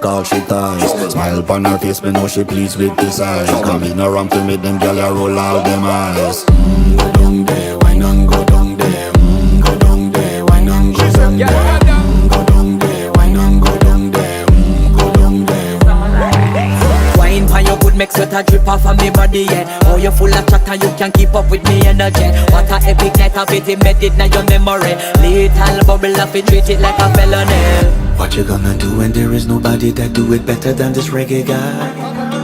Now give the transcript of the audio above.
all she ties. Smile upon her face, me know she pleased with this eyes. Come in around to make them gyal a roll out them eyes. Go down there, why not go down there? Go down there, why not go down there? Go down there, why not go down there? Go down there. Wine for your good make sweat a drip off of me body, yeah. Oh, you full of chatter, you can't keep up with me energy. What a epic night of it, embedded in your memory. Little bubble of it, treat it like a felony. What you gonna do when there is nobody that do it better than this reggae guy?